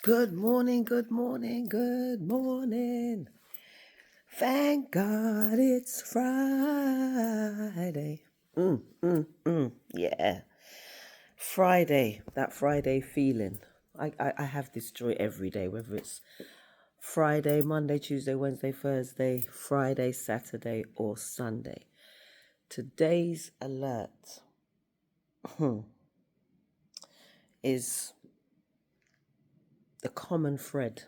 Good morning, good morning, good morning. Thank God it's Friday. Yeah. Friday, that Friday feeling. I have this joy every day, whether it's Friday, Monday, Tuesday, Wednesday, Thursday, Friday, Saturday, or Sunday. Today's alert is the common thread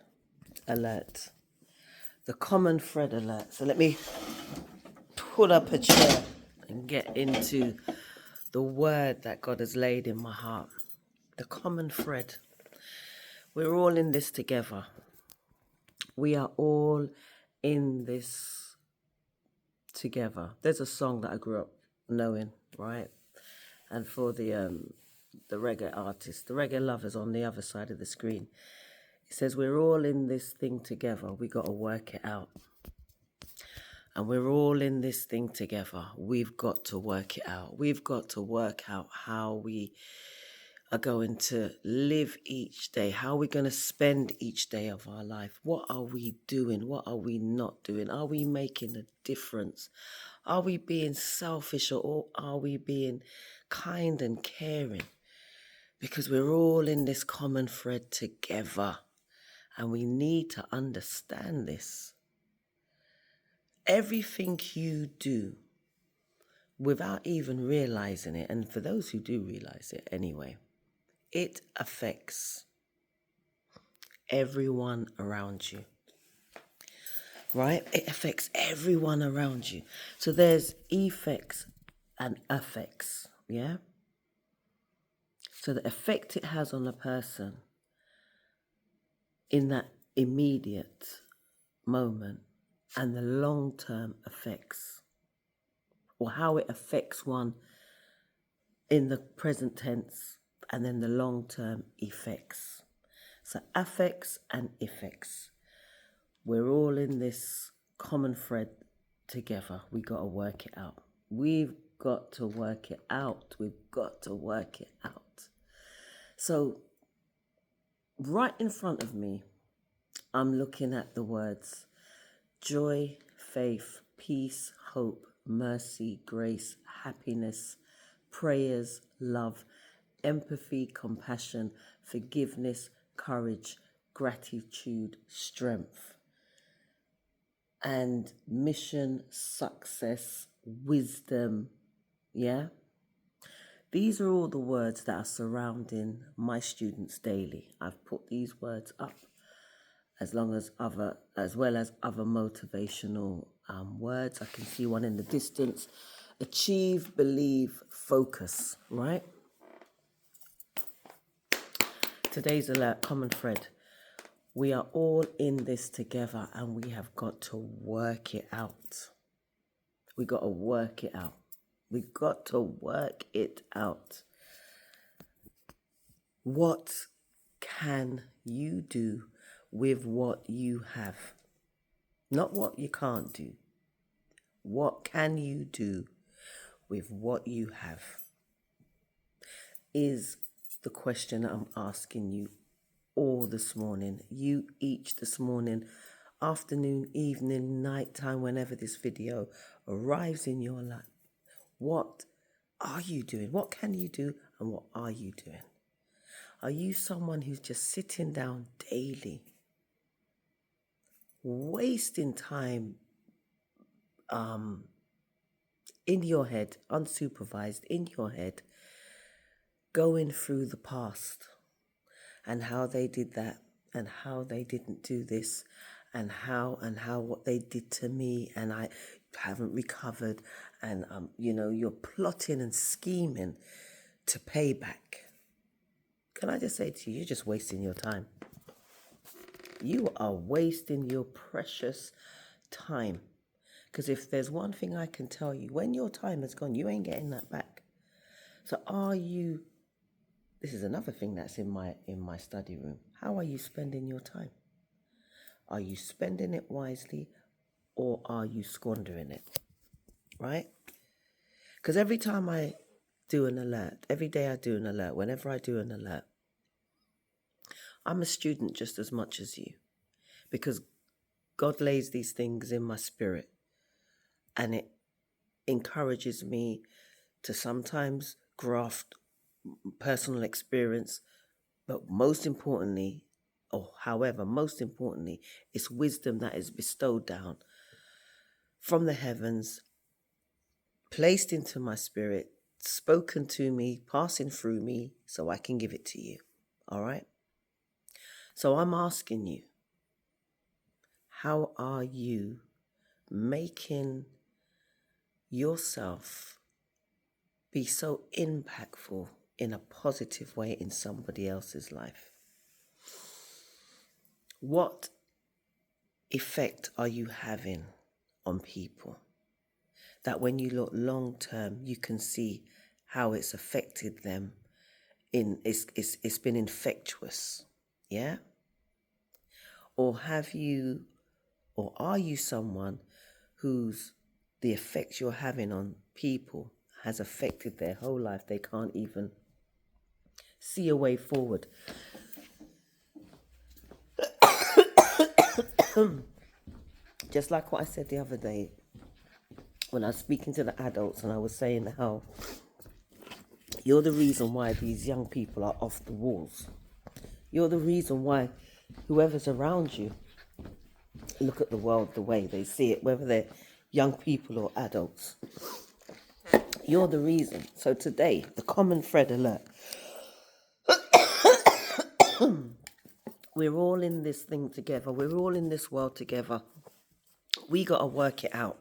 alert. The common thread alert. So let me pull up a chair and get into the word that God has laid in my heart. The common thread. We're all in this together. We are all in this together. There's a song that I grew up knowing, right? And for the reggae artists, the reggae lovers on the other side of the screen, it says we're all in this thing together. We got to work it out. And we're all in this thing together. We've got to work it out. We've got to work out how we are going to live each day. How are we going to spend each day of our life? What are we doing? What are we not doing? Are we making a difference? Are we being selfish or are we being kind and caring? Because we're all in this common thread together. And we need to understand this. Everything you do without even realizing it, and for those who do realize it anyway, it affects everyone around you, right? It affects everyone around you. So there's effects and effects, yeah? So the effect it has on a person in that immediate moment and the long-term effects, or how it affects one in the present tense and then the long-term effects. So affects and effects. We're all in this common thread together. We got to work it out. We've got to work it out. We've got to work it out. So right in front of me, I'm looking at the words joy, faith, peace, hope, mercy, grace, happiness, prayers, love, empathy, compassion, forgiveness, courage, gratitude, strength, and mission, success, wisdom. Yeah? These are all the words that are surrounding my students daily. I've put these words up as well as other motivational words. I can see one in the distance. Achieve, believe, focus, right? Today's alert, common thread. We are all in this together and we have got to work it out. We got to work it out. We got to work it out. What can you do with what you have? Not what you can't do. What can you do with what you have? Is the question I'm asking you all this morning. You each this morning, afternoon, evening, nighttime, whenever this video arrives in your life. What are you doing? What can you do and what are you doing? Are you someone who's just sitting down daily, wasting time in your head, unsupervised, in your head, going through the past and how they did that and how they didn't do this and how what they did to me and I haven't recovered and you're plotting and scheming to pay back. Can I just say to you, you're just wasting your time. You are wasting your precious time. Because if there's one thing I can tell you, when your time has gone, you ain't getting that back. So this is another thing that's in my study room. How are you spending your time? Are you spending it wisely or are you squandering it? Right? Because every time I do an alert, every day I do an alert, whenever I do an alert, I'm a student just as much as you, because God lays these things in my spirit, and it encourages me to sometimes graft personal experience, but most importantly, most importantly, it's wisdom that is bestowed down from the heavens, placed into my spirit, spoken to me, passing through me, so I can give it to you. All right? So I'm asking you, how are you making yourself be so impactful in a positive way in somebody else's life? What effect are you having on people that when you look long term, you can see how it's affected them it's been infectious? Yeah? Or are you someone whose the effects you're having on people has affected their whole life? They can't even see a way forward. Just like what I said the other day when I was speaking to the adults, and I was saying how you're the reason why these young people are off the walls. You're the reason why whoever's around you look at the world the way they see it, whether they're young people or adults. You're the reason. So today, the common thread alert. We're all in this thing together. We're all in this world together. We got to work it out.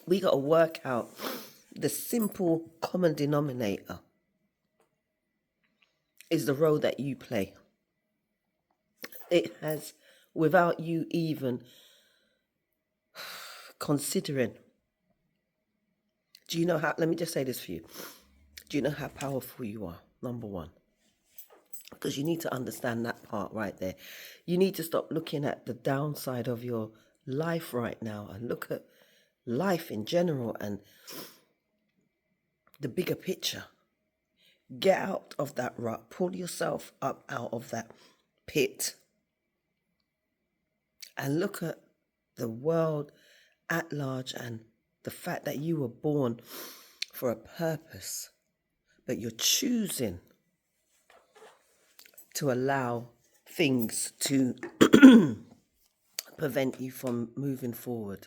We got to work out the simple common denominator is the role that you play. It has, without you even considering. Do you know how, let me just say this for you. Do you know how powerful you are? Number one. Because you need to understand that part right there. You need to stop looking at the downside of your life right now and look at life in general and the bigger picture. Get out of that rut. Pull yourself up out of that pit and look at the world at large and the fact that you were born for a purpose, but you're choosing to allow things to prevent you from moving forward.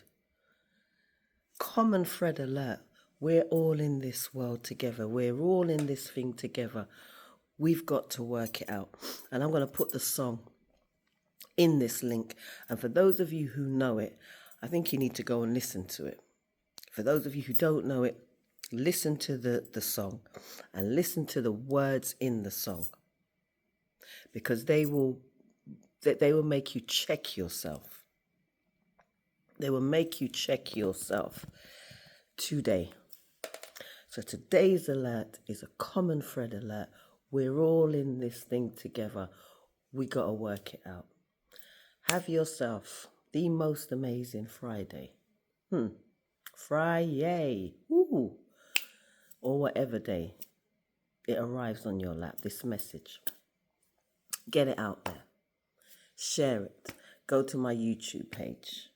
Common thread alert. We're all in this world together. We're all in this thing together. We've got to work it out. And I'm going to put the song in this link. And for those of you who know it, I think you need to go and listen to it. For those of you who don't know it, listen to the song and listen to the words in the song, because they will make you check yourself. They will make you check yourself today. So today's alert is a common thread alert. We're all in this thing together. We got to work it out. Have yourself the most amazing Friday. Friday. Ooh. Or whatever day it arrives on your lap, this message. Get it out there. Share it. Go to my YouTube page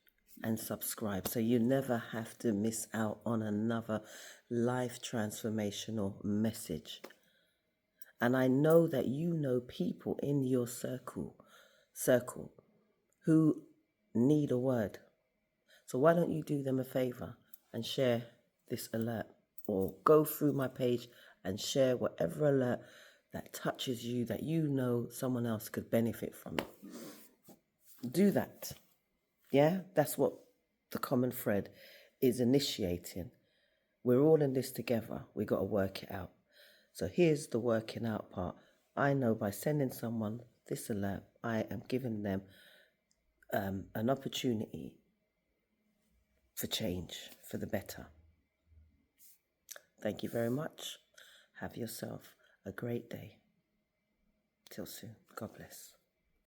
and subscribe so you never have to miss out on another life transformational message. And I know that you know people in your circle who need a word. So why don't you do them a favor and share this alert, or go through my page and share whatever alert that touches you, that you know someone else could benefit from it. Do that. Yeah, that's what the common thread is initiating. We're all in this together. We got to work it out. So here's the working out part. I know by sending someone this alert, I am giving them an opportunity for change, for the better. Thank you very much. Have yourself a great day. Till soon. God bless.